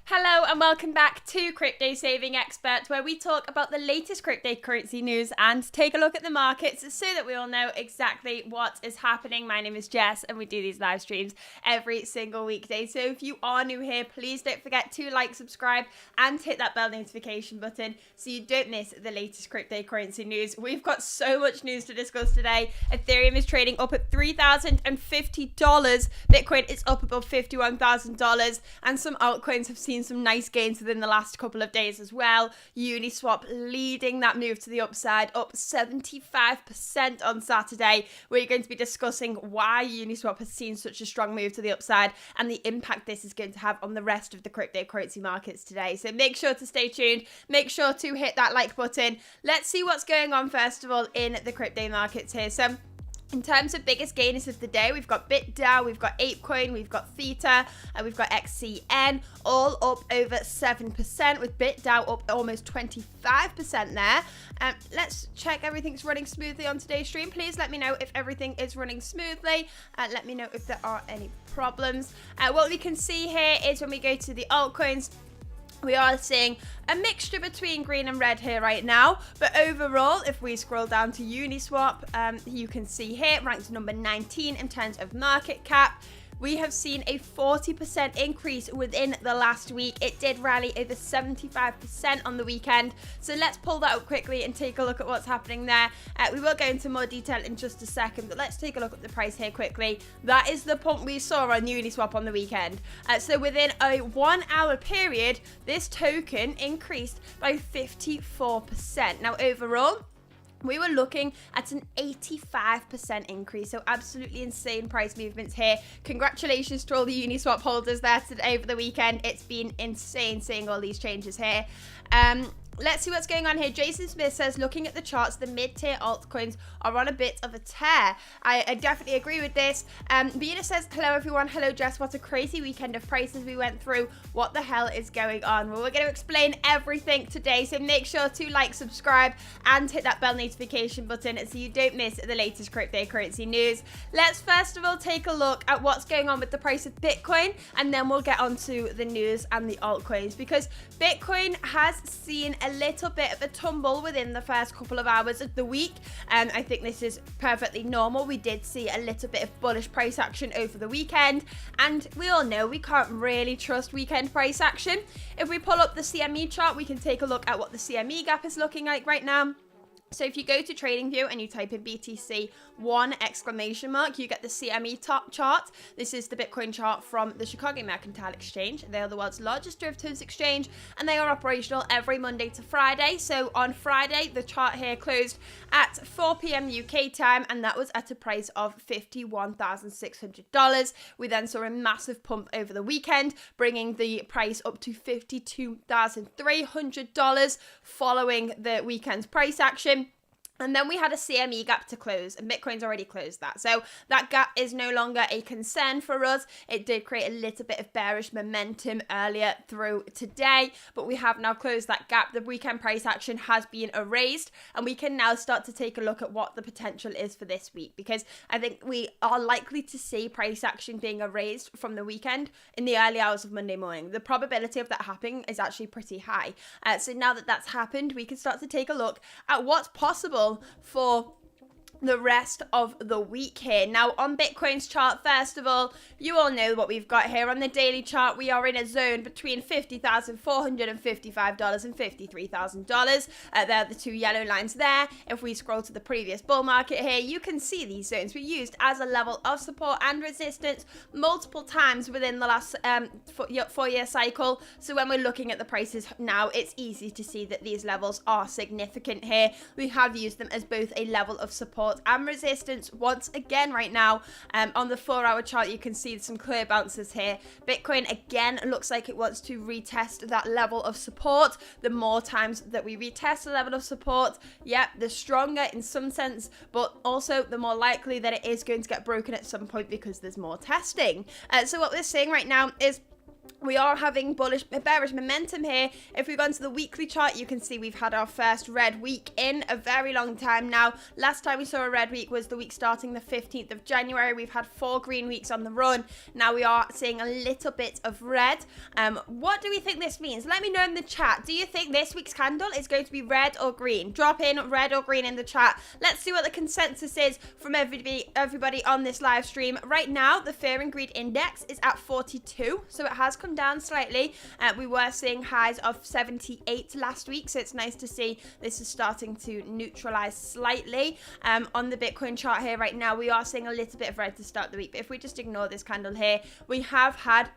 Hello and welcome back to Crypto Saving Expert, where we talk about the latest cryptocurrency news and take a look at the markets so that we all know exactly what is happening. My name is Jess and we do these live streams every single weekday. So if you are new here, please don't forget to like, subscribe and hit that bell notification button so you don't miss the latest cryptocurrency news. We've got so much news to discuss today. Ethereum is trading up at $3,050. Bitcoin is up above $51,000 and some altcoins have seen some nice gains within the last couple of days as well. Uniswap leading that move to the upside, up 75% on Saturday. We're going to be discussing why Uniswap has seen such a strong move to the upside and the impact this is going to have on the rest of the cryptocurrency markets today. So make sure to stay tuned. Make sure to hit that like button. Let's see what's going on first of all in the crypto markets here. So in terms of biggest gainers of the day, we've got BitDAO, we've got Altcoin, we've got Theta, and we've got XCN, all up over 7%, with BitDAO up almost 25% there. Let's check everything's running smoothly on today's stream. Please let me know if everything is running smoothly. Let me know if there are any problems. What we can see here is when we go to the altcoins, we are seeing a mixture between green and red here right now, but overall, if we scroll down to Uniswap, you can see here ranked number 19 in terms of market cap. We have seen a 40% increase within the last week. It did rally over 75% on the weekend. So let's pull that up quickly and take a look at what's happening there. We will go into more detail in just a second, but let's take a look at the price here quickly. That is the pump we saw on Uniswap on the weekend. So within a 1 hour period, this token increased by 54%. Now overall, we were looking at an 85% increase, so absolutely insane price movements here. Congratulations to all the Uniswap holders there today over the weekend. It's been insane seeing all these changes here. Let's see what's going on here. Jason Smith says, looking at the charts, the mid-tier altcoins are on a bit of a tear. I definitely agree with this. Bina says, hello everyone. Hello Jess. What a crazy weekend of prices we went through. What the hell is going on? Well, we're going to explain everything today, so make sure to like, subscribe and hit that bell notification button so you don't miss the latest cryptocurrency news. Let's first of all take a look at what's going on with the price of Bitcoin, and then we'll get onto the news and the altcoins, because Bitcoin has seen a little bit of a tumble within the first couple of hours of the week, and I think this is perfectly normal. We did see a little bit of bullish price action over the weekend, and we all know we can't really trust weekend price action. If we pull up the CME chart, we can take a look at what the CME gap is looking like right now. So if you go to TradingView and you type in BTC !, you get the CME top chart. This is the Bitcoin chart from the Chicago Mercantile Exchange. They are the world's largest derivatives exchange, and they are operational every Monday to Friday. So on Friday, the chart here closed at 4 p.m. UK time, and that was at a price of $51,600. We then saw a massive pump over the weekend, bringing the price up to $52,300 following the weekend's price action. And then we had a CME gap to close, and Bitcoin's already closed that. So that gap is no longer a concern for us. It did create a little bit of bearish momentum earlier through today, but we have now closed that gap. The weekend price action has been erased, and we can now start to take a look at what the potential is for this week, because I think we are likely to see price action being erased from the weekend in the early hours of Monday morning. The probability of that happening is actually pretty high. So now that that's happened, we can start to take a look at what's possible for the rest of the week here. Now on Bitcoin's chart, first of all, you all know what we've got here on the daily chart. We are in a zone between $50,455 and $53,000. There are the two yellow lines there. If we scroll to the previous bull market here, you can see these zones were used as a level of support and resistance multiple times within the last 4-year cycle. So when we're looking at the prices now, it's easy to see that these levels are significant here. We have used them as both a level of support and resistance once again right now. On the 4-hour chart, you can see some clear bounces here. Bitcoin again looks like it wants to retest that level of support. The more times that we retest the level of support, the stronger in some sense, but also the more likely that it is going to get broken at some point because there's more testing. So what we're seeing right now is We are having bearish momentum here. If we go into the weekly chart, you can see we've had our first red week in a very long time now. Last time we saw a red week was the week starting the 15th of January. We've had 4 green weeks on the run. Now we are seeing a little bit of red. What do we think this means? Let me know in the chat. Do you think this week's candle is going to be red or green? Drop in red or green in the chat. Let's see what the consensus is from everybody on this live stream. Right now, the Fear and Greed Index is at 42, so it has come down slightly. We were seeing highs of 78 last week, so it's nice to see this is starting to neutralize slightly. On the Bitcoin chart here right now, we are seeing a little bit of red to start the week, but if we just ignore this candle here, we have had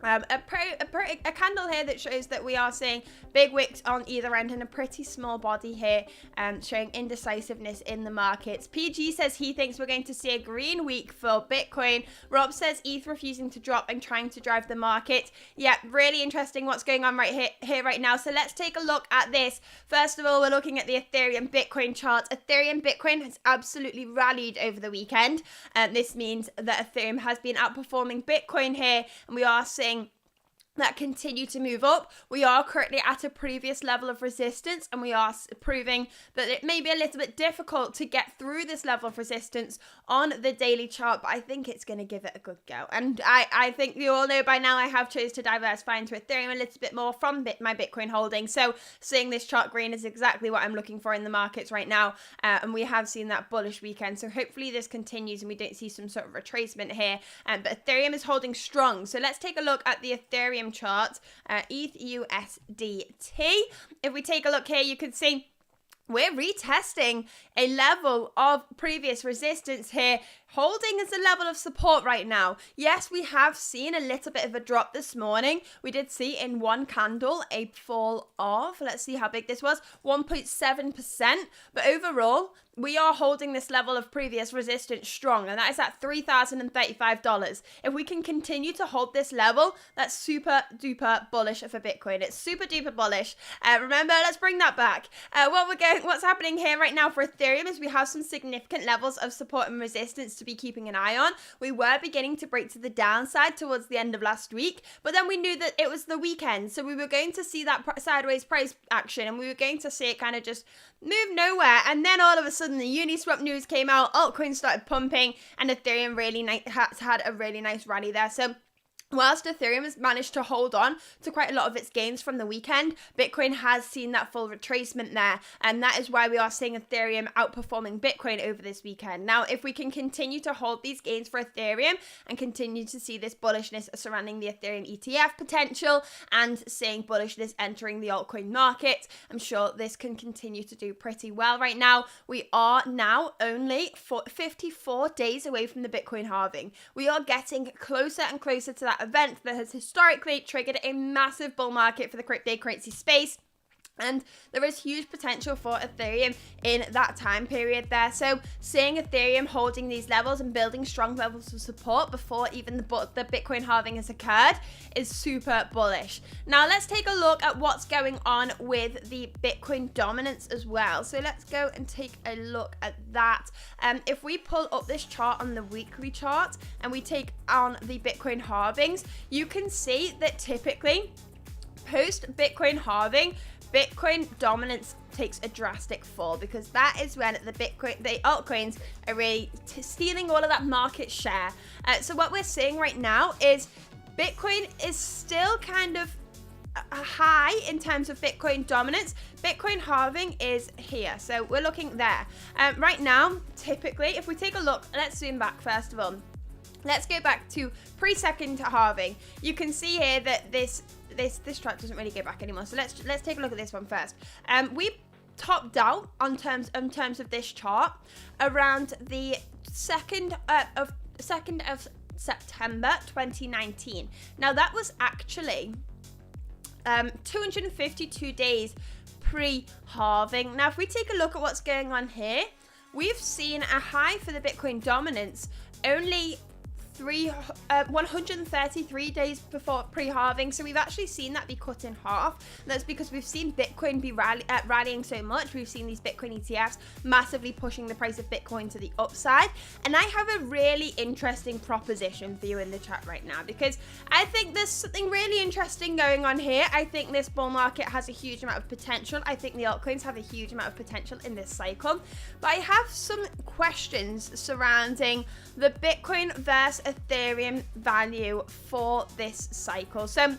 a candle here that shows that we are seeing big wicks on either end and a pretty small body here, showing indecisiveness in the markets. PG says he thinks we're going to see a green week for Bitcoin. Rob says ETH refusing to drop and trying to drive the market. Yeah, really interesting what's going on right here right now. So let's take a look at this. First of all, we're looking at the Ethereum Bitcoin chart. Ethereum Bitcoin has absolutely rallied over the weekend. This means that Ethereum has been outperforming Bitcoin here, and we are seeing that continue to move up. We are currently at a previous level of resistance, and we are proving that it may be a little bit difficult to get through this level of resistance on the daily chart, but I think it's going to give it a good go. And I think you all know by now I have chosen to diversify into Ethereum a little bit more from my Bitcoin holding. So seeing this chart green is exactly what I'm looking for in the markets right now. And we have seen that bullish weekend. So hopefully this continues and we don't see some sort of retracement here. But Ethereum is holding strong. So let's take a look at the Ethereum chart, ETH USDT. If we take a look here, you can see we're retesting a level of previous resistance here, holding as a level of support right now. Yes, we have seen a little bit of a drop this morning. We did see in one candle a fall of, let's see how big this was, 1.7%. But overall, we are holding this level of previous resistance strong, and that is at $3,035. If we can continue to hold this level, that's super duper bullish for Bitcoin. It's super duper bullish. Remember, let's bring that back. What's happening here right now for Ethereum is we have some significant levels of support and resistance to be keeping an eye on. We were beginning to break to the downside towards the end of last week, but then we knew that it was the weekend, so we were going to see that sideways price action, and we were going to see it kind of just move nowhere. And then all of a sudden the Uniswap news came out, altcoins started pumping, and Ethereum has had a really nice rally there. So whilst Ethereum has managed to hold on to quite a lot of its gains from the weekend, Bitcoin has seen that full retracement there, and that is why we are seeing Ethereum outperforming Bitcoin over this weekend. Now, if we can continue to hold these gains for Ethereum and continue to see this bullishness surrounding the Ethereum ETF potential and seeing bullishness entering the altcoin market, I'm sure this can continue to do pretty well right now. We are now only 54 days away from the Bitcoin halving. We are getting closer and closer to that event that has historically triggered a massive bull market for the cryptocurrency space. And there is huge potential for Ethereum in that time period there. So seeing Ethereum holding these levels and building strong levels of support before even the Bitcoin halving has occurred is super bullish. Now let's take a look at what's going on with the Bitcoin dominance as well. So let's go and take a look at that. If we pull up this chart on the weekly chart and we take on the Bitcoin halvings, you can see that typically post Bitcoin halving, Bitcoin dominance takes a drastic fall, because that is when the altcoins are really stealing all of that market share. So what we're seeing right now is Bitcoin is still kind of high in terms of Bitcoin dominance. Bitcoin halving is here, so we're looking there. Right now, typically, if we take a look, let's zoom back first of all. Let's go back to pre-second halving. You can see here that this chart doesn't really go back anymore. So let's take a look at this one first. We topped out on terms of this chart around the 2nd of September 2019. Now that was actually 252 days pre-halving. Now if we take a look at what's going on here, we've seen a high for the Bitcoin dominance only 133 days before pre-halving, so we've actually seen that be cut in half. And that's because we've seen Bitcoin be rallying so much. We've seen these Bitcoin ETFs massively pushing the price of Bitcoin to the upside. And I have a really interesting proposition for you in the chat right now, because I think there's something really interesting going on here. I think this bull market has a huge amount of potential. I think the altcoins have a huge amount of potential in this cycle, but I have some questions surrounding the Bitcoin versus Ethereum value for this cycle. So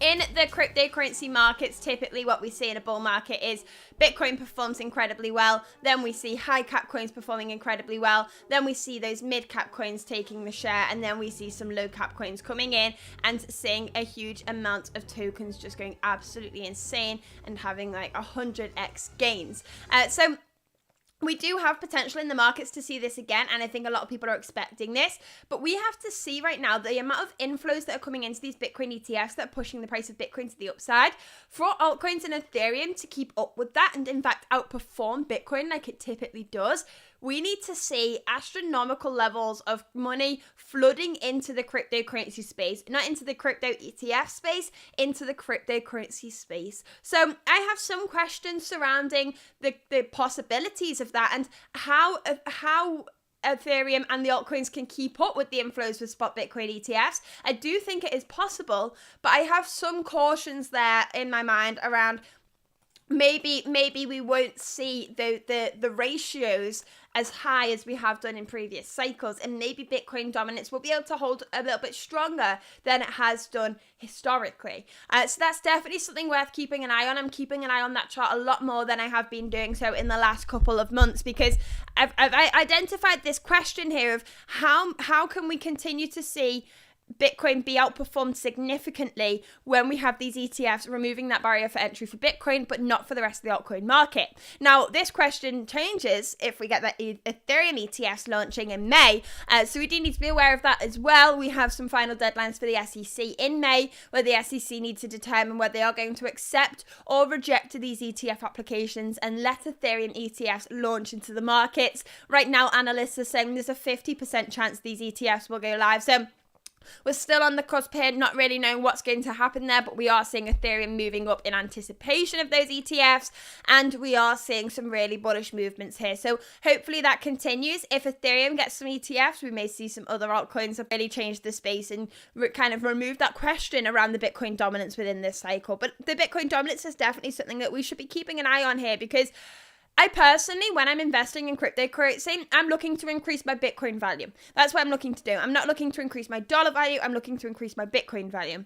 in the cryptocurrency markets, typically what we see in a bull market is Bitcoin performs incredibly well. Then we see high cap coins performing incredibly well. Then we see those mid cap coins taking the share. And then we see some low cap coins coming in and seeing a huge amount of tokens just going absolutely insane and having like 100x gains. So we do have potential in the markets to see this again, and I think a lot of people are expecting this, but we have to see right now the amount of inflows that are coming into these Bitcoin ETFs that are pushing the price of Bitcoin to the upside. For altcoins and Ethereum to keep up with that and in fact outperform Bitcoin like it typically does, we need to see astronomical levels of money flooding into the cryptocurrency space, not into the crypto ETF space, into the cryptocurrency space. So I have some questions surrounding the possibilities of that and how Ethereum and the altcoins can keep up with the inflows with spot Bitcoin ETFs. I do think it is possible, but I have some cautions there in my mind around maybe we won't see the ratios as high as we have done in previous cycles, and maybe Bitcoin dominance will be able to hold a little bit stronger than it has done historically. So that's definitely something worth keeping an eye on. I'm keeping an eye on that chart a lot more than I have been doing so in the last couple of months, because I've identified this question here of how can we continue to see Bitcoin be outperformed significantly when we have these ETFs removing that barrier for entry for Bitcoin, but not for the rest of the altcoin market. Now, this question changes if we get that Ethereum ETFs launching in May. So we do need to be aware of that as well. We have some final deadlines for the SEC in May, where the SEC needs to determine whether they are going to accept or reject these ETF applications and let Ethereum ETFs launch into the markets. Right now, analysts are saying there's a 50% chance these ETFs will go live. So we're still on the cusp here, not really knowing what's going to happen there, but we are seeing Ethereum moving up in anticipation of those ETFs, and we are seeing some really bullish movements here. So hopefully that continues. If Ethereum gets some ETFs, we may see some other altcoins that really change the space and kind of remove that question around the Bitcoin dominance within this cycle. But the Bitcoin dominance is definitely something that we should be keeping an eye on here, because I personally, when I'm investing in cryptocurrency, I'm looking to increase my Bitcoin value. That's what I'm looking to do. I'm not looking to increase my dollar value. I'm looking to increase my Bitcoin value.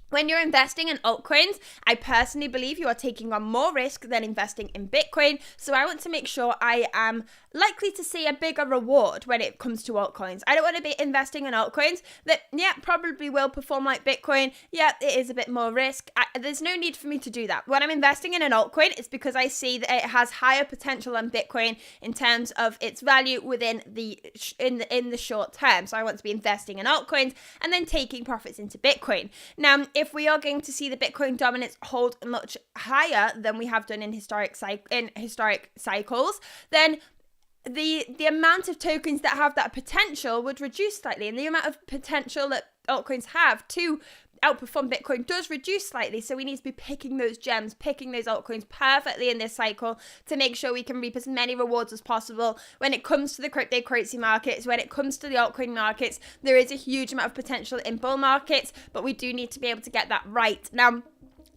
When you're investing in altcoins, I personally believe you are taking on more risk than investing in Bitcoin. So I want to make sure I am likely to see a bigger reward when it comes to altcoins. I don't want to be investing in altcoins that, probably will perform like Bitcoin. Yeah, it is a bit more risk. There's no need for me to do that. When I'm investing in an altcoin, it's because I see that it has higher potential than Bitcoin in terms of its value within in the short term. So I want to be investing in altcoins and then taking profits into Bitcoin. Now, if we are going to see the Bitcoin dominance hold much higher than we have done in historic cycles, then the amount of tokens that have that potential would reduce slightly, and the amount of potential that altcoins have to outperform Bitcoin does reduce slightly. So we need to be picking those gems, picking those altcoins perfectly in this cycle to make sure we can reap as many rewards as possible. When it comes to the cryptocurrency markets, when it comes to the altcoin markets, there is a huge amount of potential in bull markets, but we do need to be able to get that right. Now,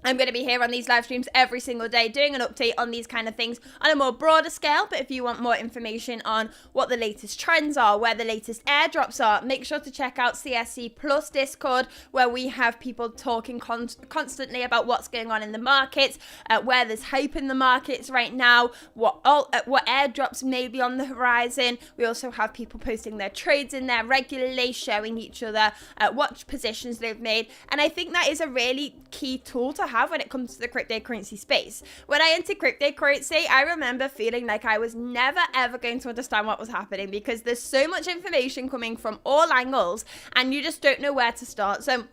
I'm going to be here on these live streams every single day doing an update on these kind of things on a more broader scale. But if you want more information on what the latest trends are, where the latest airdrops are, make sure to check out CSC Plus Discord, where we have people talking constantly about what's going on in the markets, where there's hype in the markets right now, what airdrops may be on the horizon. We also have people posting their trades in there regularly, showing each other what positions they've made. And I think that is a really key tool to have when it comes to the cryptocurrency space. When I entered cryptocurrency, I remember feeling like I was never ever going to understand what was happening, because there's so much information coming from all angles and you just don't know where to start. So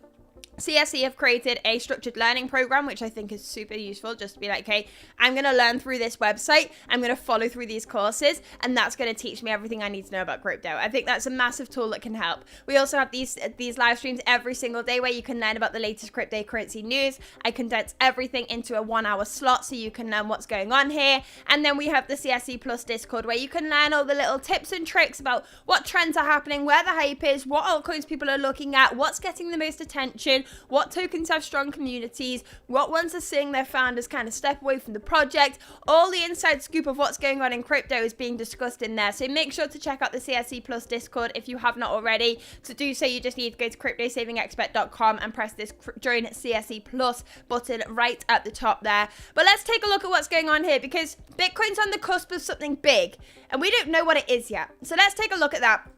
CSE have created a structured learning program, which I think is super useful, just to be like, okay, I'm going to learn through this website, I'm going to follow through these courses, and that's going to teach me everything I need to know about crypto. I think that's a massive tool that can help. We also have these live streams every single day where you can learn about the latest cryptocurrency news. I condense everything into a 1 hour slot so you can learn what's going on here. And then we have the CSE Plus Discord where you can learn all the little tips and tricks about what trends are happening, where the hype is, what altcoins people are looking at, what's getting the most attention, what tokens have strong communities, what ones are seeing their founders kind of step away from the project. All the inside scoop of what's going on in crypto is being discussed in there. So make sure to check out the CSE Plus Discord if you have not already. To do so, you just need to go to cryptosavingexpert.com and press this Join CSE Plus button right at the top there. But let's take a look at what's going on here, because Bitcoin's on the cusp of something big and we don't know what it is yet. So let's take a look at that.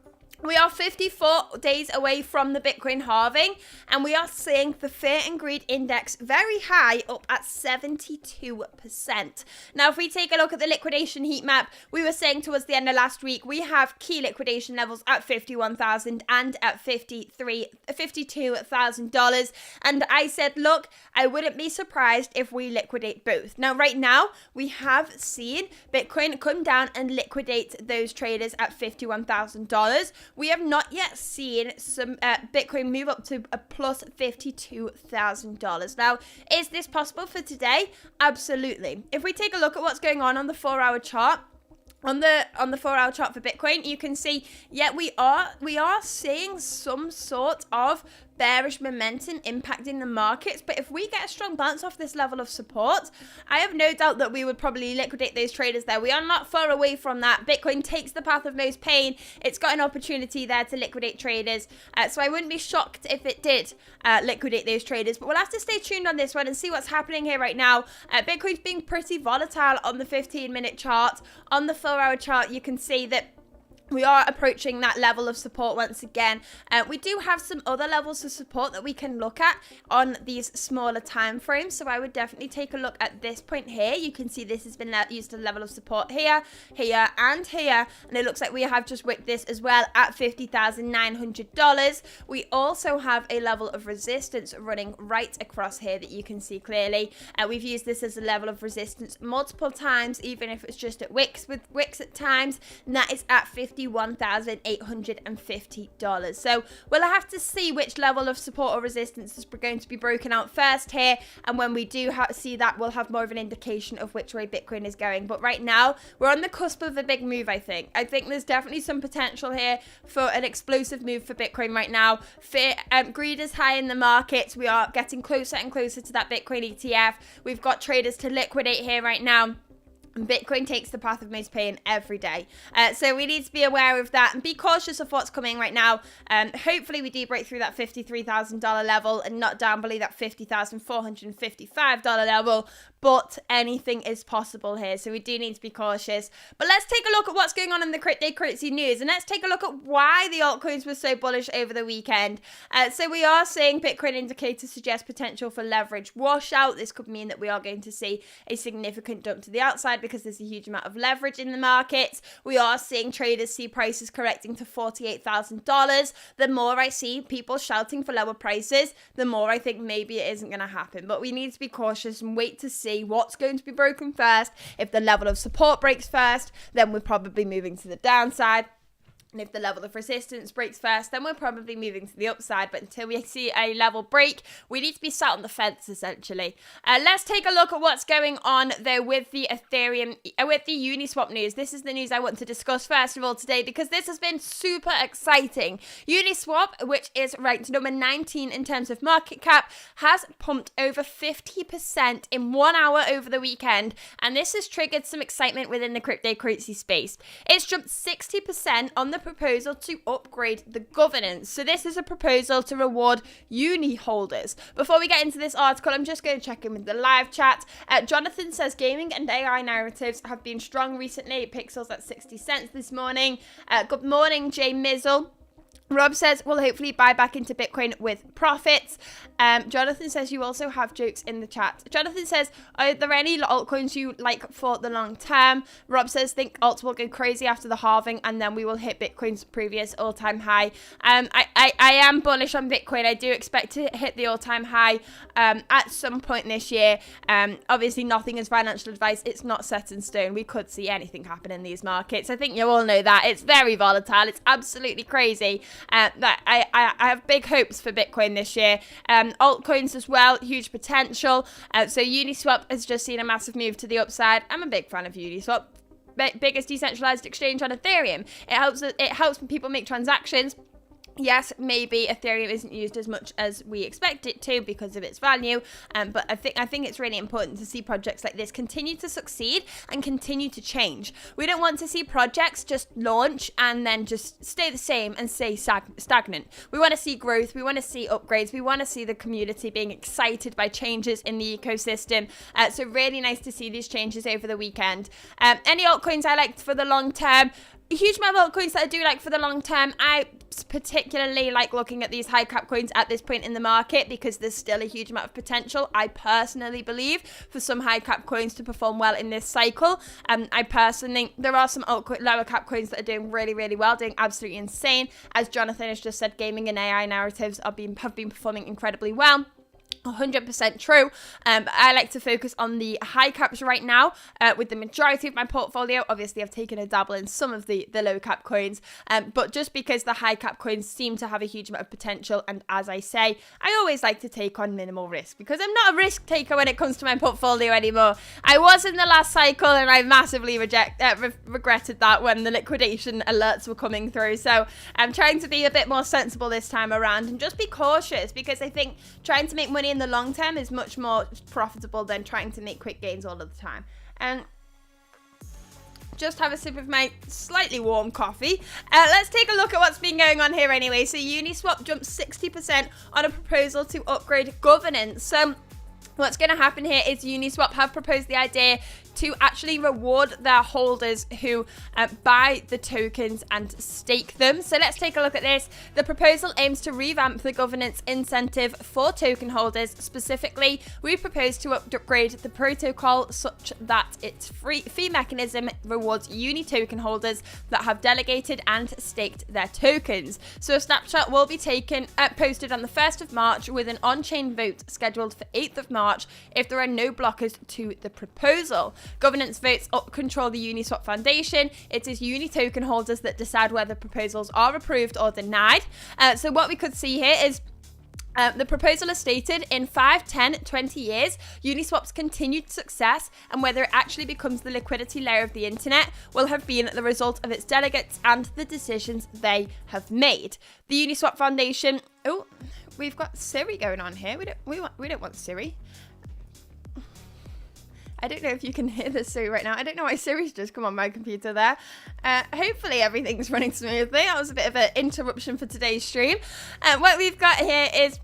We are 54 days away from the Bitcoin halving, and we are seeing the Fear and Greed Index very high, up at 72%. Now, if we take a look at the liquidation heat map, we were saying towards the end of last week, we have key liquidation levels at $51,000 and at $52,000. And I said, look, I wouldn't be surprised if we liquidate both. Now, right now, we have seen Bitcoin come down and liquidate those traders at $51,000. We have not yet seen some Bitcoin move up to a plus $52,000. Now, is this possible for today? Absolutely. If we take a look at what's going on the 4 hour chart, on the 4 hour chart for Bitcoin, you can see, we are seeing some sort of bearish momentum impacting the markets. But if we get a strong bounce off this level of support, I have no doubt that we would probably liquidate those traders there. We are not far away from that. Bitcoin takes the path of most pain. It's got an opportunity there to liquidate traders. So I wouldn't be shocked if it did liquidate those traders. But we'll have to stay tuned on this one and see what's happening here right now. Bitcoin's being pretty volatile on the 15-minute chart. On the 4 hour chart, you can see that we are approaching that level of support once again. We do have some other levels of support that we can look at on these smaller time frames. So I would definitely take a look at this point here. You can see this has been used as a level of support here, here, and here. And it looks like we have just whipped this as well at $50,900. We also have a level of resistance running right across here that you can see clearly. We've used this as a level of resistance multiple times, even if it's just at wicks with wicks at times. And that is at $51,850. So we'll have to see which level of support or resistance is going to be broken out first here, and when we do see that, we'll have more of an indication of which way Bitcoin is going. But right now, we're on the cusp of a big move, I think. I think there's definitely some potential here for an explosive move for Bitcoin right now. Greed is high in the markets. We are getting closer and closer to that Bitcoin ETF. We've got traders to liquidate here right now. Bitcoin takes the path of most pain every day. So we need to be aware of that and be cautious of what's coming right now. Hopefully we do break through that $53,000 level and not down below that $50,455 level. But anything is possible here, so we do need to be cautious. But let's take a look at what's going on in the cryptocurrency news, and let's take a look at why the altcoins were so bullish over the weekend. So we are seeing Bitcoin indicators suggest potential for leverage washout. This could mean that we are going to see a significant dump to the outside because there's a huge amount of leverage in the markets. We are seeing traders see prices correcting to $48,000. The more I see people shouting for lower prices, the more I think maybe it isn't going to happen. But we need to be cautious and wait to see what's going to be broken first. If the level of support breaks first, then we're probably moving to the downside. And if the level of resistance breaks first, then we're probably moving to the upside. But until we see a level break, we need to be sat on the fence, essentially. Let's take a look at what's going on, though, with the Ethereum, with the Uniswap news. This is the news I want to discuss first of all today, because this has been super exciting. Uniswap, which is ranked number 19 in terms of market cap, has pumped over 50% in 1 hour over the weekend. And this has triggered some excitement within the cryptocurrency space. It's jumped 60% on the proposal to upgrade the governance. So this is a proposal to reward uni holders. Before we get into this article, I'm just going to check in with the live chat. Jonathan says gaming and AI narratives have been strong recently. Pixels at 60 cents this morning. Good morning, Jay Mizzle. Rob says, we'll hopefully buy back into Bitcoin with profits. Jonathan says, you also have jokes in the chat. Jonathan says, are there any altcoins you like for the long term? Rob says, think alts will go crazy after the halving and then we will hit Bitcoin's previous all-time high. I am bullish on Bitcoin. I do expect to hit the all-time high at some point this year. Obviously, nothing is financial advice. It's not set in stone. We could see anything happen in these markets. I think you all know that. It's very volatile. It's absolutely crazy. That I have big hopes for Bitcoin this year. Altcoins as well, huge potential. So Uniswap has just seen a massive move to the upside. I'm a big fan of Uniswap. Biggest decentralized exchange on Ethereum. It helps when people make transactions. Yes, maybe Ethereum isn't used as much as we expect it to because of its value, but I think it's really important to see projects like this continue to succeed and continue to change. We don't want to see projects just launch and then just stay the same and stay stagnant. We want to see growth, we want to see upgrades, we want to see the community being excited by changes in the ecosystem. So really nice to see these changes over the weekend. Any altcoins I liked for the long term? A huge amount of altcoins that I do like for the long term. I particularly like looking at these high cap coins at this point in the market because there's still a huge amount of potential. I personally believe for some high cap coins to perform well in this cycle. I personally think there are some lower cap coins that are doing really, really well, doing absolutely insane. As Jonathan has just said, gaming and AI narratives have been performing incredibly well. 100% true. I like to focus on the high caps right now with the majority of my portfolio. Obviously, I've taken a dabble in some of the low cap coins, but just because the high cap coins seem to have a huge amount of potential, and as I say, I always like to take on minimal risk because I'm not a risk taker when it comes to my portfolio anymore. I was in the last cycle and I massively regretted that when the liquidation alerts were coming through. So I'm trying to be a bit more sensible this time around and just be cautious because I think trying to make money in the long term is much more profitable than trying to make quick gains all of the time. And just have a sip of my slightly warm coffee. Let's take a look at what's been going on here anyway. So Uniswap jumped 60% on a proposal to upgrade governance. So what's going to happen here is Uniswap have proposed the idea to actually reward their holders who buy the tokens and stake them. So let's take a look at this. The proposal aims to revamp the governance incentive for token holders. Specifically, we propose to upgrade the protocol such that its fee mechanism rewards Uni token holders that have delegated and staked their tokens. So a snapshot will be posted on the 1st of March with an on-chain vote scheduled for 8th of March if there are no blockers to the proposal. Governance votes control the Uniswap Foundation. It is Uni token holders that decide whether proposals are approved or denied. So what we could see here is the proposal is stated in 5, 10, 20 years, Uniswap's continued success and whether it actually becomes the liquidity layer of the internet will have been the result of its delegates and the decisions they have made. The Uniswap Foundation, oh, we've got Siri going on here. We don't want Siri. I don't know if you can hear the Siri right now. I don't know why Siri's just come on my computer there. Hopefully everything's running smoothly. That was a bit of an interruption for today's stream. What we've got here is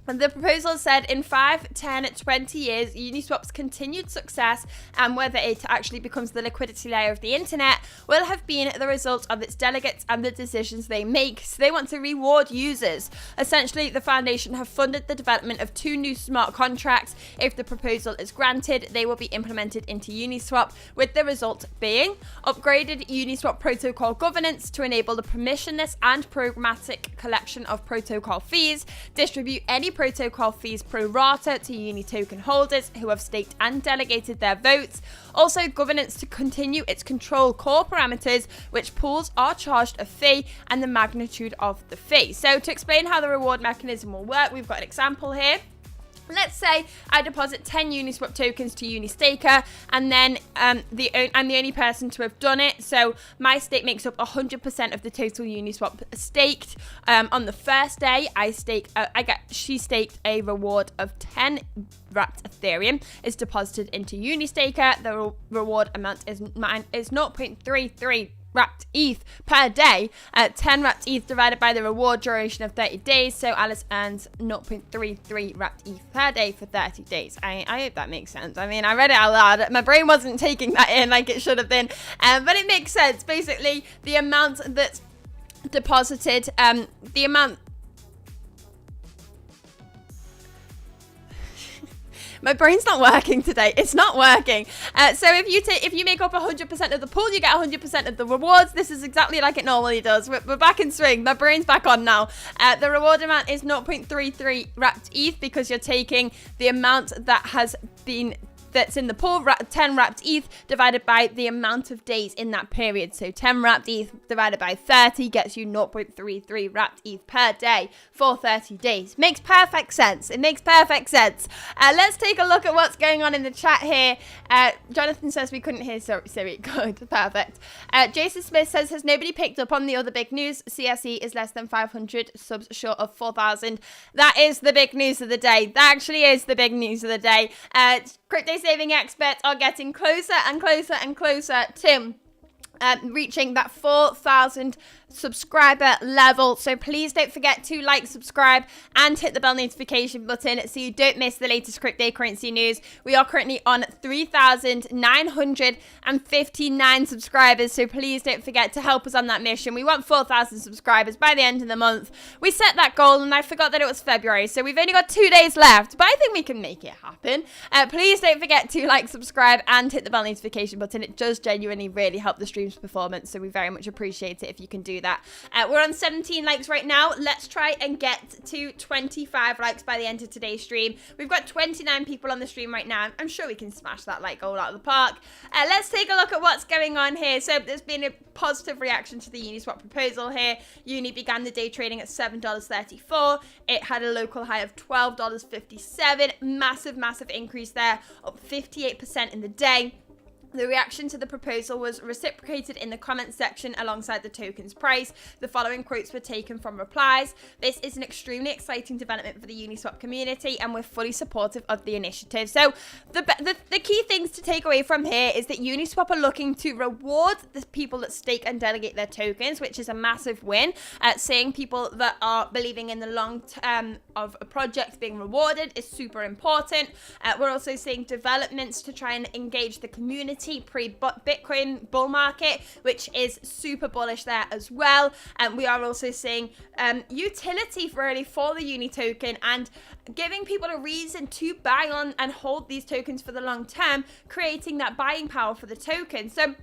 the proposal said in 5, 10, 20 years, Uniswap's continued success and whether it actually becomes the liquidity layer of the internet will have been the result of its delegates and the decisions they make. So they want to reward users. Essentially, the foundation have funded the development of 2 new smart contracts. If the proposal is granted, they will be implemented into Uniswap, with the result being upgraded Uniswap protocol governance to enable the permissionless and programmatic collection of protocol fees, distribute any protocol fees pro rata to Uni token holders who have staked and delegated their votes. Also, governance to continue its control core parameters, which pools are charged a fee and the magnitude of the fee. So to explain how the reward mechanism will work, we've got an example here. Let's say I deposit 10 Uniswap tokens to Unistaker, and then I'm the only person to have done it. So my stake makes up 100% of the total Uniswap staked. On the first day, she staked a reward of 10 wrapped Ethereum is deposited into Unistaker. The reward amount is 0.33 wrapped ETH per day. 10 wrapped ETH divided by the reward duration of 30 days. So Alice earns 0.33 wrapped ETH per day for 30 days. I hope that makes sense. I mean, I read it out loud. My brain wasn't taking that in like it should have been. But it makes sense. Basically, the amount that deposited the amount. My brain's not working today. It's not working. So if you make up 100% of the pool, you get 100% of the rewards. This is exactly like it normally does. We're back in swing. My brain's back on now. The reward amount is 0.33 wrapped ETH because you're taking the amount that's in the pool, 10 wrapped ETH divided by the amount of days in that period. So 10 wrapped ETH divided by 30 gets you 0.33 wrapped ETH per day for 30 days. Makes perfect sense. It makes perfect sense. Let's take a look at what's going on in the chat here. Jonathan says we couldn't hear Siri. Good. Perfect. Jason Smith says, has nobody picked up on the other big news? CSE is less than 500 subs short of 4,000. That is the big news of the day. That actually is the big news of the day. Crypto saving experts are getting closer and closer and closer to reaching that 4,000 subscriber level. So please don't forget to like, subscribe, and hit the bell notification button so you don't miss the latest cryptocurrency news. We are currently on 3,959 subscribers, so please don't forget to help us on that mission. We want 4,000 subscribers by the end of the month. We set that goal, and I forgot that it was February, so we've only got 2 days left, but I think we can make it happen. Please don't forget to like, subscribe, and hit the bell notification button. It does genuinely really help the stream's performance, so we very much appreciate it if you can do that. We're on 17 likes right now. Let's try and get to 25 likes by the end of today's stream. We've got 29 people on the stream right now. I'm sure we can smash that like goal out of the park. Let's take a look at what's going on here. So there's been a positive reaction to the Uniswap proposal here. Uni began the day trading at $7.34. It had a local high of $12.57. Massive increase there, up 58% in the day. The reaction to the proposal was reciprocated in the comments section alongside the token's price. The following quotes were taken from replies. This is an extremely exciting development for the Uniswap community, and we're fully supportive of the initiative. So the key things to take away from here is that Uniswap are looking to reward the people that stake and delegate their tokens, which is a massive win. Seeing people that are believing in the long term of a project being rewarded is super important. We're also seeing developments to try and engage the community pre-Bitcoin bull market, which is super bullish there as well. And we are also seeing utility really for the Uni token and giving people a reason to buy on and hold these tokens for the long term, creating that buying power for the token. So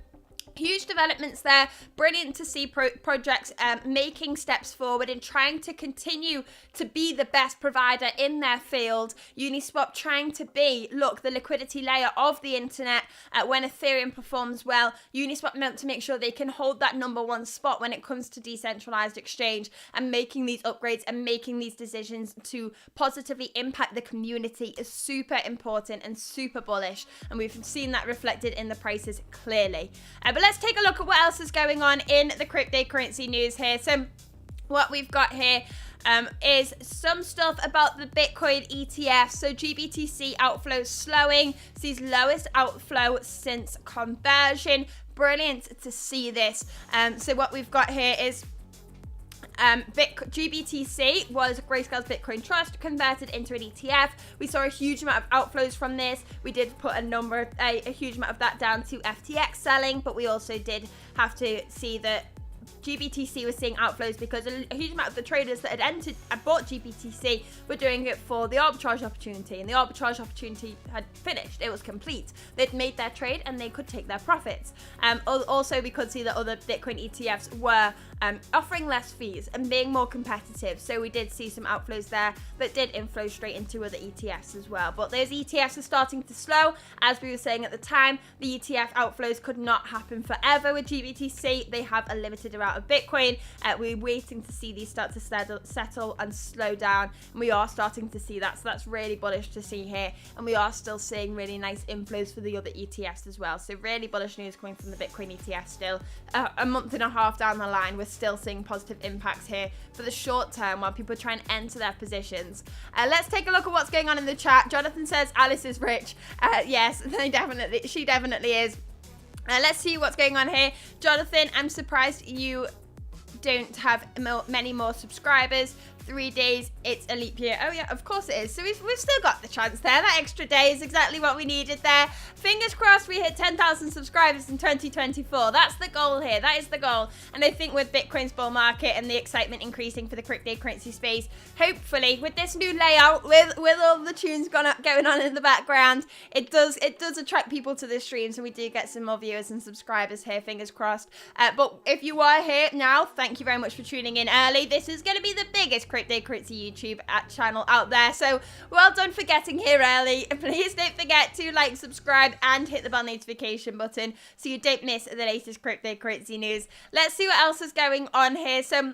huge developments there. Brilliant to see projects making steps forward and trying to continue to be the best provider in their field. Uniswap trying to be, look, the liquidity layer of the internet. When Ethereum performs well, Uniswap meant to make sure they can hold that #1 spot when it comes to decentralized exchange, and making these upgrades and making these decisions to positively impact the community is super important and super bullish. And we've seen that reflected in the prices clearly. But let's take a look at what else is going on in the cryptocurrency news here. So what we've got here is some stuff about the Bitcoin ETF. So GBTC outflow slowing, sees lowest outflow since conversion. Brilliant to see this. So what we've got here is GBTC was Grayscale's Bitcoin Trust converted into an ETF. We saw a huge amount of outflows from this. We did put a huge amount of that down to FTX selling, but we also did have to see that GBTC was seeing outflows because a huge amount of the traders that had entered and bought GBTC were doing it for the arbitrage opportunity, and the arbitrage opportunity had finished. It was complete. They'd made their trade and they could take their profits. Also, we could see that other Bitcoin ETFs were offering less fees and being more competitive. So we did see some outflows there that did inflow straight into other ETFs as well. But those ETFs are starting to slow. As we were saying at the time, the ETF outflows could not happen forever with GBTC. They have a limited amount of Bitcoin. We're waiting to see these start to settle and slow down. And we are starting to see that. So that's really bullish to see here. And we are still seeing really nice inflows for the other ETFs as well. So really bullish news coming from the Bitcoin ETF still. A month and a half down the line, we're still seeing positive impacts here for the short term while people try and enter their positions. Let's take a look at what's going on in the chat. Jonathan says Alice is rich. Yes, she definitely is. Let's see what's going on here. Jonathan, I'm surprised you don't have many more subscribers. 3 days, it's a leap year. Oh yeah, of course it is. So we've still got the chance there. That extra day is exactly what we needed there. Fingers crossed we hit 10,000 subscribers in 2024. That's the goal here. That is the goal. And I think with Bitcoin's bull market and the excitement increasing for the cryptocurrency space, hopefully with this new layout, with all the tunes going on in the background, it does attract people to the stream, so we do get some more viewers and subscribers here, fingers crossed. But if you are here now, thank you very much for tuning in early. This is going to be the biggest cryptocurrency YouTube channel out there, so well done for getting here early. Please don't forget to like, subscribe, and hit the bell notification button so you don't miss the latest cryptocurrency news. Let's see what else is going on here. So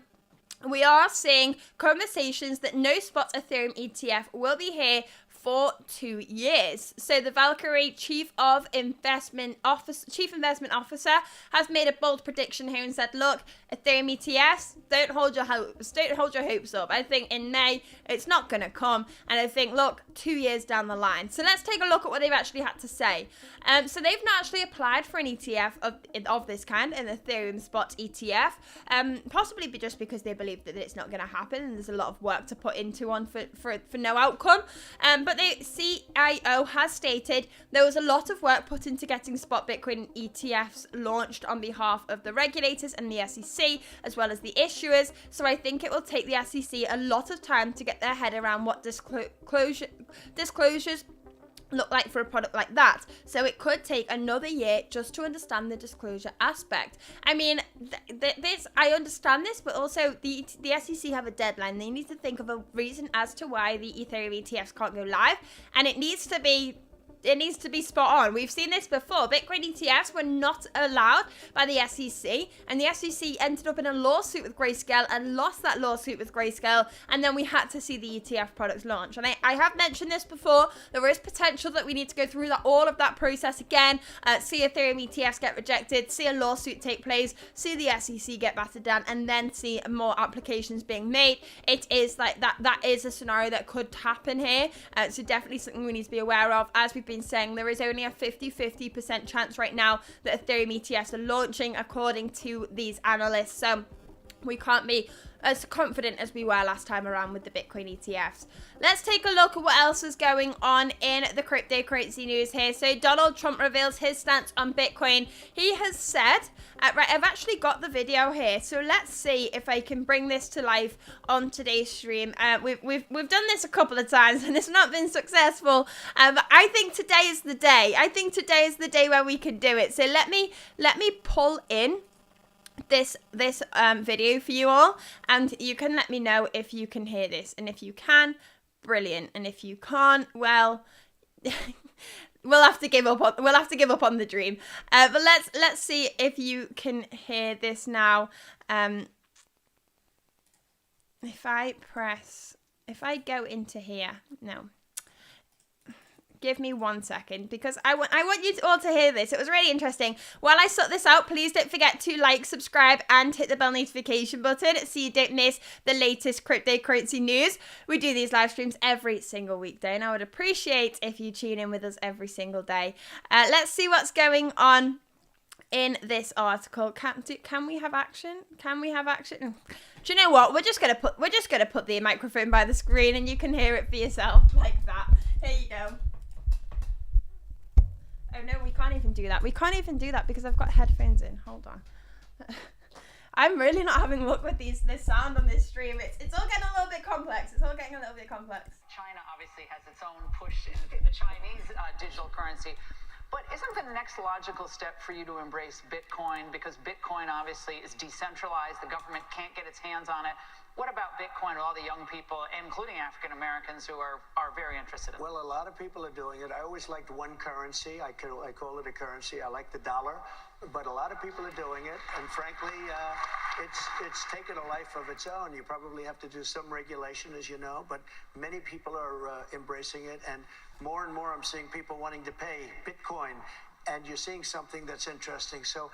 we are seeing conversations that no spot Ethereum ETF will be here for 2 years. So the Valkyrie Chief Investment Officer has made a bold prediction here and said, look, Ethereum ETFs, don't hold your hopes up. I think in May it's not going to come, and I think, look, 2 years down the line. So let's take a look at what they've actually had to say. So they've not actually applied for an ETF of this kind, an Ethereum spot ETF, possibly just because they believe that it's not going to happen and there's a lot of work to put into one for no outcome. But the CIO has stated there was a lot of work put into getting spot Bitcoin ETFs launched on behalf of the regulators and the SEC, as well as the issuers. So I think it will take the SEC a lot of time to get their head around what disclosures look like for a product like that. So it could take another year just to understand the disclosure aspect. I mean, I understand this, but also the SEC have a deadline. They need to think of a reason as to why the Ethereum ETFs can't go live, and it needs to be spot on. We've seen this before. Bitcoin ETFs were not allowed by the SEC, and the SEC ended up in a lawsuit with Grayscale and lost that lawsuit with Grayscale, and then we had to see the ETF products launch. And I have mentioned this before. There is potential that we need to go through all of that process again, see Ethereum ETFs get rejected, see a lawsuit take place, see the SEC get battered down, and then see more applications being made. It is like that is a scenario that could happen here. So definitely something we need to be aware of. As we've been saying, there is only a 50% chance right now that Ethereum ETFs are launching, according to these analysts. So we can't be as confident as we were last time around with the Bitcoin ETFs. Let's take a look at what else is going on in the cryptocurrency news here. So Donald Trump reveals his stance on Bitcoin. He has said, right, I've actually got the video here, so let's see if I can bring this to life on today's stream. We've done this a couple of times and it's not been successful, but I think today is the day. I think today is the day where we can do it. So let me pull in this video for you all, and you can let me know if you can hear this, and if you can, brilliant, and if you can't, well, we'll have to give up on the dream. But let's see if you can hear this now. If I go into here, no. Give me 1 second, because I want you all to hear this. It was really interesting. While I sort this out, please don't forget to like, subscribe, and hit the bell notification button so you don't miss the latest cryptocurrency news. We do these live streams every single weekday, and I would appreciate if you tune in with us every single day. Let's see what's going on in this article. Can we have action? Can we have action? Do you know what? We're just gonna put the microphone by the screen, and you can hear it for yourself like that. Here you go. Oh no, we can't even do that. We can't even do that because I've got headphones in. Hold on. I'm really not having luck with this sound on this stream. It's all getting a little bit complex. China obviously has its own push in the Chinese digital currency. But isn't the next logical step for you to embrace Bitcoin? Because Bitcoin obviously is decentralized. The government can't get its hands on it. What about Bitcoin with all the young people, including African Americans, who are very interested in it? Well, a lot of people are doing it. I always liked one currency. I call it a currency. I like the dollar. But a lot of people are doing it. And frankly, it's taken a life of its own. You probably have to do some regulation, as you know. But many people are embracing it. And more I'm seeing people wanting to pay Bitcoin. And you're seeing something that's interesting. So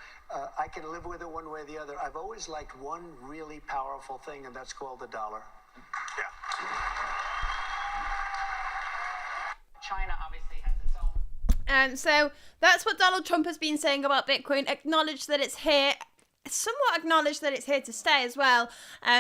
I can live with it one way or the other. I've always liked one really powerful thing, and that's called the dollar. Yeah. China obviously has its own. So that's what Donald Trump has been saying about Bitcoin. Acknowledge that it's here. somewhat acknowledged that it's here to stay as well,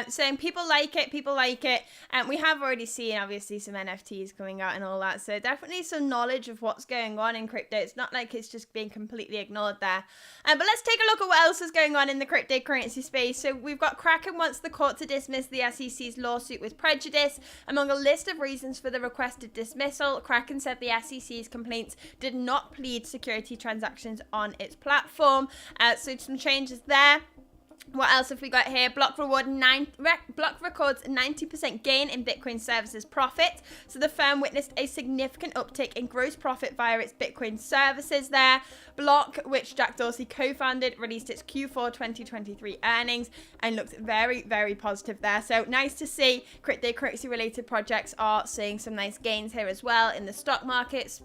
saying people like it. And we have already seen, obviously, some NFTs coming out and all that. So definitely some knowledge of what's going on in crypto. It's not like it's just being completely ignored there. But let's take a look at what else is going on in the cryptocurrency space. So we've got Kraken wants the court to dismiss the SEC's lawsuit with prejudice. Among a list of reasons for the requested dismissal, Kraken said the SEC's complaints did not plead security transactions on its platform. So some changes there. What else have we got here? Block records 90% gain in Bitcoin services profit. So the firm witnessed a significant uptick in gross profit via its Bitcoin services there. Block, which Jack Dorsey co-founded, released its Q4 2023 earnings and looked very, very positive there. So nice to see cryptocurrency related projects are seeing some nice gains here as well in the stock market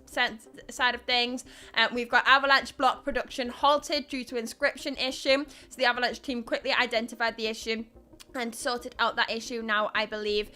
side of things. We've got Avalanche block production halted due to inscription issue. So the Avalanche team quickly identified the issue and sorted out that issue now, I believe.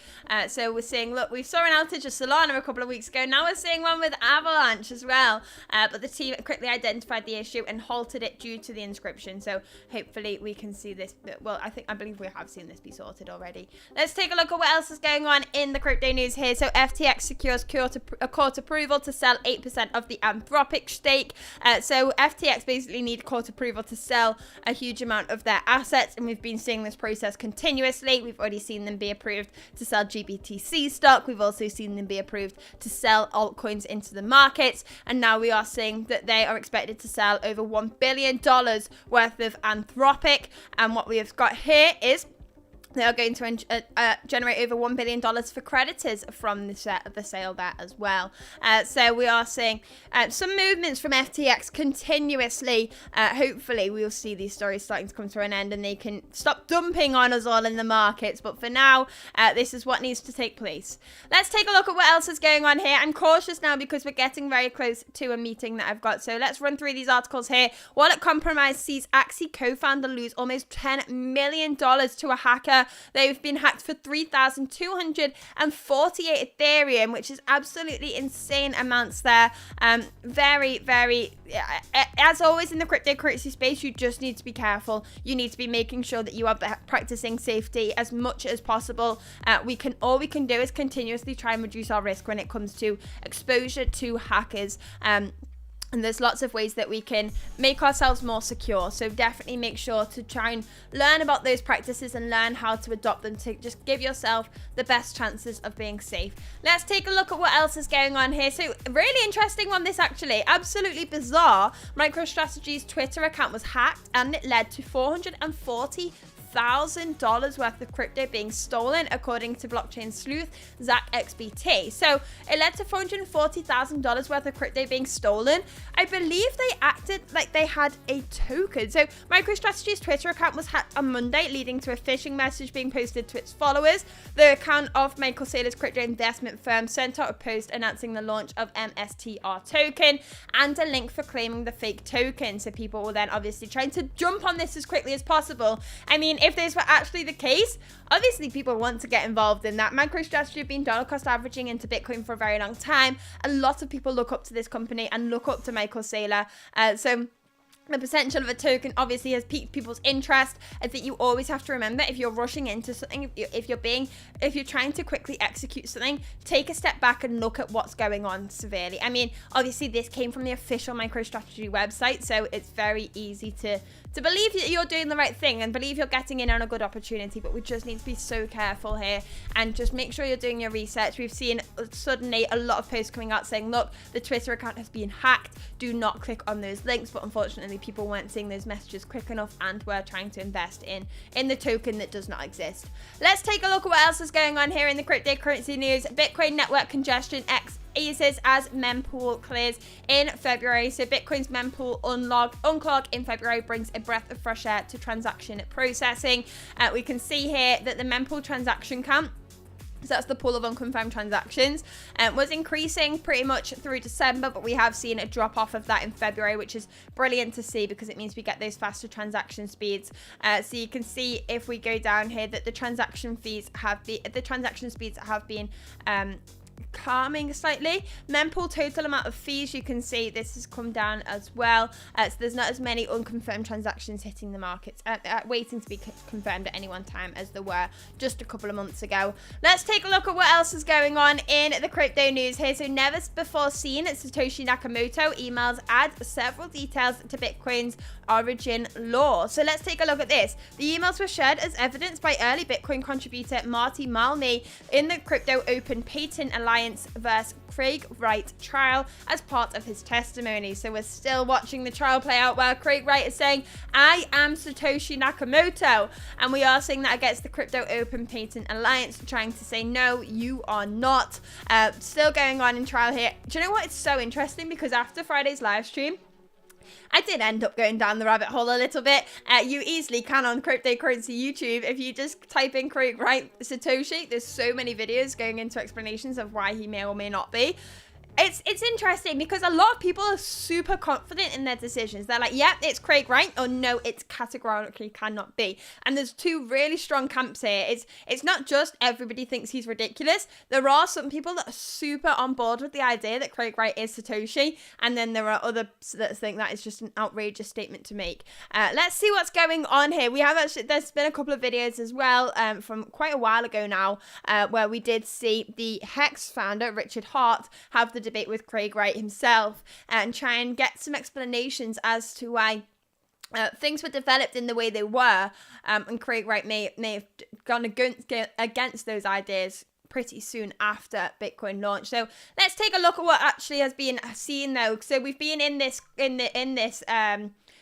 So we're seeing, look, we saw an outage of Solana a couple of weeks ago. Now we're seeing one with Avalanche as well. But the team quickly identified the issue and halted it due to the inscription. So hopefully we can see this. Well, I believe we have seen this be sorted already. Let's take a look at what else is going on in the crypto news here. So FTX secures court approval to sell 8% of the Anthropic stake. So FTX basically need court approval to sell a huge amount of their assets. And we've been seeing this process continuously. We've already seen them be approved to sell GBTC stock. We've also seen them be approved to sell altcoins into the markets. And now we are seeing that they are expected to sell over $1 billion worth of Anthropic. And what we have got here is they are going to generate over $1 billion for creditors from the sale there as well. So we are seeing some movements from FTX continuously. Hopefully we'll see these stories starting to come to an end and they can stop dumping on us all in the markets. But for now, this is what needs to take place. Let's take a look at what else is going on here. I'm cautious now because we're getting very close to a meeting that I've got. So let's run through these articles here. Wallet compromise sees Axie co-founder lose almost $10 million to a hacker. They've been hacked for 3,248 Ethereum, which is absolutely insane amounts there. Very, very, as always in the cryptocurrency space, you just need to be careful. You need to be making sure that you are practicing safety as much as possible. All we can do is continuously try and reduce our risk when it comes to exposure to hackers. And there's lots of ways that we can make ourselves more secure. So definitely make sure to try and learn about those practices and learn how to adopt them to just give yourself the best chances of being safe. Let's take a look at what else is going on here. So really interesting one, this actually. Absolutely bizarre. MicroStrategy's Twitter account was hacked and it led to $440,000 worth of crypto being stolen, according to blockchain sleuth Zach XBT. So it led to $440,000 worth of crypto being stolen. I believe they acted like they had a token. So MicroStrategy's Twitter account was hacked on Monday, leading to a phishing message being posted to its followers. The account of Michael Saylor's crypto investment firm sent out a post announcing the launch of MSTR token and a link for claiming the fake token. So people were then obviously trying to jump on this as quickly as possible. I mean, if this were actually the case, obviously people want to get involved in that. MicroStrategy have been dollar cost averaging into Bitcoin for a very long time. A lot of people look up to this company and look up to Michael Saylor. So the potential of a token obviously has piqued people's interest. I think you always have to remember, if you're rushing into something, if you're trying to quickly execute something, take a step back and look at what's going on severely. I mean, obviously this came from the official MicroStrategy website, so it's very easy to believe that you're doing the right thing and believe you're getting in on a good opportunity, but we just need to be so careful here and just make sure you're doing your research. We've seen suddenly a lot of posts coming out saying, look, the Twitter account has been hacked, do not click on those links, but unfortunately people weren't seeing those messages quick enough and were trying to invest in the token that does not exist. Let's take a look at what else is going on here in the cryptocurrency news. Bitcoin network congestion eases as mempool clears in February. So Bitcoin's mempool unclog in February brings a breath of fresh air to transaction processing. We can see here that the mempool transaction count, so that's the pool of unconfirmed transactions, was increasing pretty much through December, but we have seen a drop off of that in February, which is brilliant to see because it means we get those faster transaction speeds. So you can see if we go down here that the transaction speeds have been calming slightly. Mempool total amount of fees, you can see this has come down as well. So there's not as many unconfirmed transactions hitting the markets, waiting to be confirmed at any one time as there were just a couple of months ago. Let's take a look at what else is going on in the crypto news here. So never before seen, Satoshi Nakamoto emails add several details to Bitcoin's origin lore. So let's take a look at this. The emails were shared as evidence by early Bitcoin contributor Marty Malney in the Crypto Open Patent Alliance vs. Craig Wright trial as part of his testimony. So we're still watching the trial play out where Craig Wright is saying, I am Satoshi Nakamoto. And we are seeing that against the Crypto Open Patent Alliance, trying to say, no, you are not. Still going on in trial here. Do you know what? It's so interesting because after Friday's live stream, I did end up going down the rabbit hole a little bit. You easily can on cryptocurrency YouTube. If you just type in Craig Wright Satoshi, there's so many videos going into explanations of why he may or may not be. It's interesting because a lot of people are super confident in their decisions. They're like, yeah, it's Craig Wright, or no, it's categorically cannot be. And there's two really strong camps here. It's not just everybody thinks he's ridiculous. There are some people that are super on board with the idea that Craig Wright is Satoshi, and then there are others that think that is just an outrageous statement to make. Let's see what's going on here. There's been a couple of videos as well from quite a while ago now where we did see the Hex founder, Richard Hart, have the debate with Craig Wright himself and try and get some explanations as to why things were developed in the way they were, and Craig Wright may have gone against those ideas pretty soon after Bitcoin launch. So let's take a look at what actually has been seen though. So we've been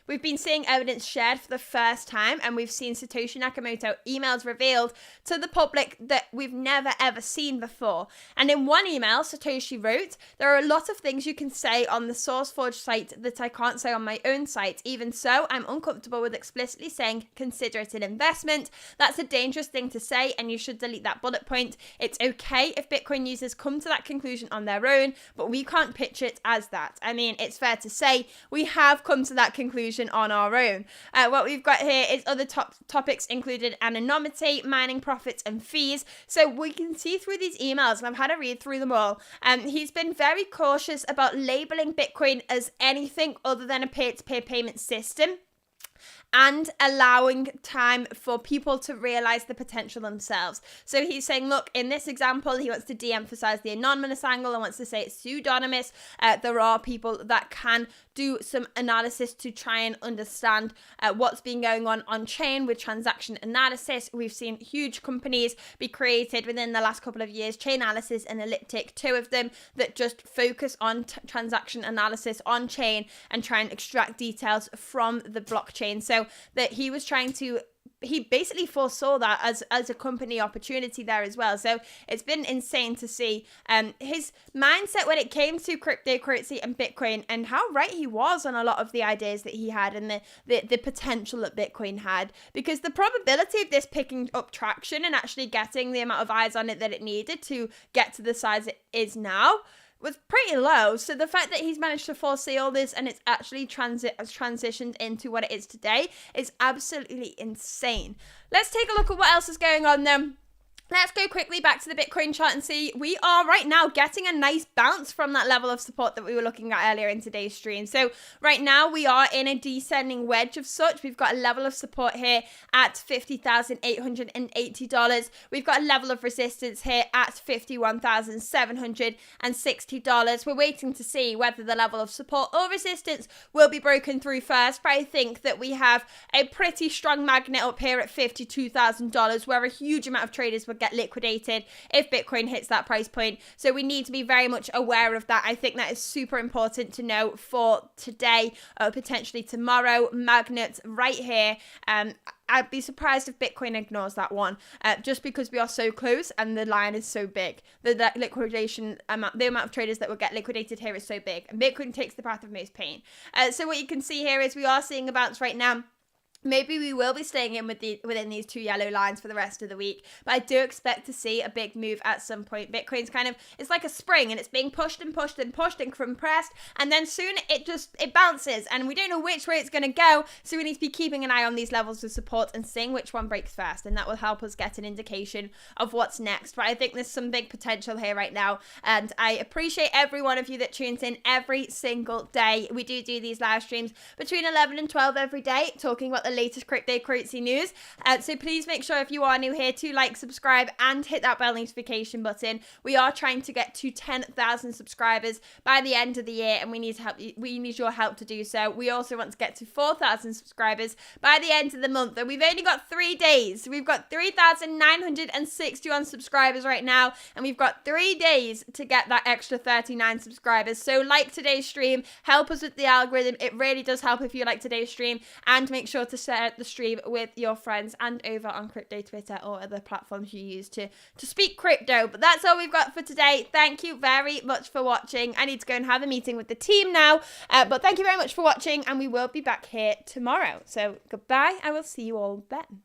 we've been seeing evidence shared for the first time, and we've seen Satoshi Nakamoto emails revealed to the public that we've never ever seen before. And in one email, Satoshi wrote, there are a lot of things you can say on the SourceForge site that I can't say on my own site. Even so, I'm uncomfortable with explicitly saying consider it an investment. That's a dangerous thing to say, and you should delete that bullet point. It's okay if Bitcoin users come to that conclusion on their own, but we can't pitch it as that. I mean, it's fair to say we have come to that conclusion on our own. What we've got here is other topics included anonymity, mining profits, and fees. So we can see through these emails, and I've had a read through them all, he's been very cautious about labeling Bitcoin as anything other than a peer-to-peer payment system, and allowing time for people to realize the potential themselves. So he's saying, look, in this example, he wants to de-emphasize the anonymous angle and wants to say it's pseudonymous. There are people that can do some analysis to try and understand what's been going on chain with transaction analysis. We've seen huge companies be created within the last couple of years, Chainalysis and Elliptic, two of them, that just focus on transaction analysis on chain and try and extract details from the blockchain. So that he basically foresaw that as a company opportunity there as well. So it's been insane to see his mindset when it came to cryptocurrency and Bitcoin, and how right he was on a lot of the ideas that he had and the potential that Bitcoin had, because the probability of this picking up traction and actually getting the amount of eyes on it that it needed to get to the size it is now was pretty low. So the fact that he's managed to foresee all this and it's actually transitioned into what it is today is absolutely insane. Let's take a look at what else is going on then. Let's go quickly back to the Bitcoin chart and see we are right now getting a nice bounce from that level of support that we were looking at earlier in today's stream. So right now we are in a descending wedge of such. We've got a level of support here at $50,880. We've got a level of resistance here at $51,760. We're waiting to see whether the level of support or resistance will be broken through first, but I think that we have a pretty strong magnet up here at $52,000 where a huge amount of traders will get liquidated if Bitcoin hits that price point. So we need to be very much aware of that. I think that is super important to know for today or potentially tomorrow. Magnets right here. I'd be surprised if Bitcoin ignores that one, just because we are so close and the line is so big. The liquidation amount, the amount of traders that will get liquidated here is so big, and Bitcoin takes the path of most pain. So what you can see here is we are seeing a bounce right now. Maybe we will be staying in within these 2 yellow lines for the rest of the week, but I do expect to see a big move at some point. Bitcoin's it's like a spring, and it's being pushed and pushed and pushed and compressed, and then soon it bounces, and we don't know which way it's going to go, so we need to be keeping an eye on these levels of support and seeing which one breaks first, and that will help us get an indication of what's next. But I think there's some big potential here right now, and I appreciate every one of you that tunes in every single day. We do these live streams between 11 and 12 every day, talking about the latest cryptocurrency news. So please make sure, if you are new here, to like, subscribe, and hit that bell notification button. We are trying to get to 10,000 subscribers by the end of the year, and we need your help to do so. We also want to get to 4,000 subscribers by the end of the month, and we've only got 3 days. We've got 3,961 subscribers right now, and we've got 3 days to get that extra 39 subscribers. So like today's stream, help us with the algorithm. It really does help if you like today's stream, and make sure to share the stream with your friends and over on crypto Twitter or other platforms you use to speak crypto. But that's all we've got for today. Thank you very much for watching. I need to go and have a meeting with the team now, but thank you very much for watching, and we will be back here tomorrow. So goodbye. I will see you all then.